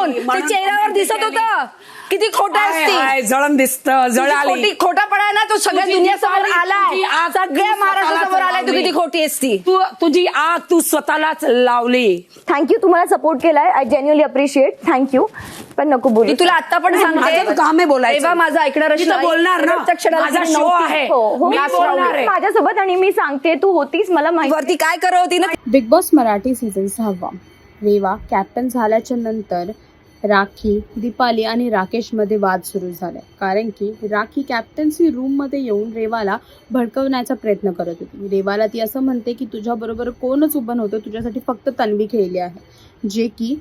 म्हणून ते चेहऱ्यावर दिसत होतं. किती खोटं असते, जळण दिसतं, जळाली. खोटापणा आहे ना, तो सगळ्या दुनियासमोर आलाय, सगळ्या महाराष्ट्रासमोर आलाय. तू किती खोटी असती, तुझी आग तू स्वतःलाच लावली. थँक्यू, तुम्हाला सपोर्ट केलाय. I genuinely appreciate. थँक्यू. पण नको बोलू. मी तुला आता पण सांगते, काम आहे बोलायचं. तेव्हा माझं ऐकणार बोलणार ना, माझा शो आहे. माझ्यासोबत. आणि मी सांगते, तू होतीस, मला माहिती. वरती काय करत होती ना. Bigg Boss Marathi season 6. Reva captain झाल्याच्या नंतर राखी, दीपाली आणि राकेशमध्ये वाद सुरू झाले. कारण की राखी कॅप्टन्सी रूममध्ये येऊन रेवाला भडकवण्याचा प्रयत्न करत होती. रेवाला ती असं म्हणते की तुझ्याबरोबर कोणच उभं नव्हतं, तुझ्यासाठी फक्त तन्वी खेळली आहे. जे की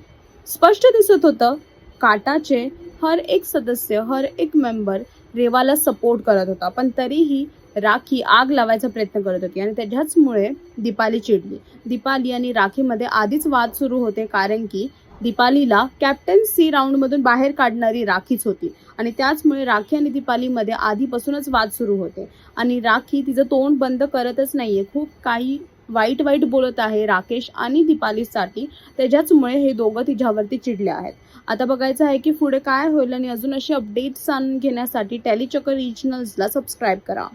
स्पष्ट दिसत होतं. काटाचे हर एक सदस्य, हर एक मेंबर रेवाला सपोर्ट करत होता, पण तरीही राखी आग लावायचा प्रयत्न करत होती आणि त्याच्याचमुळे दीपाली चिडली. दीपाली आणि राखीमध्ये आधीच वाद सुरू होते, कारण की दीपालीला कॅप्टन्सी राऊंडमधून बाहेर काढणारी राखीच होती आणि त्याचमुळे राखी आणि दीपालीमध्ये आधीपासूनच वाद सुरू होते. आणि राखी तिचं तोंड बंद करतच नाहीये, खूप काही वाईट बोलत आहे राकेश आणि दीपालीसाठी. त्याच्याचमुळे हे दोघं तिच्यावरती चिडले आहेत. आता बघायचं आहे की पुढे काय होईल आणि अजून अशी अपडेट्स जाणून घेण्यासाठी टेलीचक्कर रिजनल्सला सबस्क्राईब करा.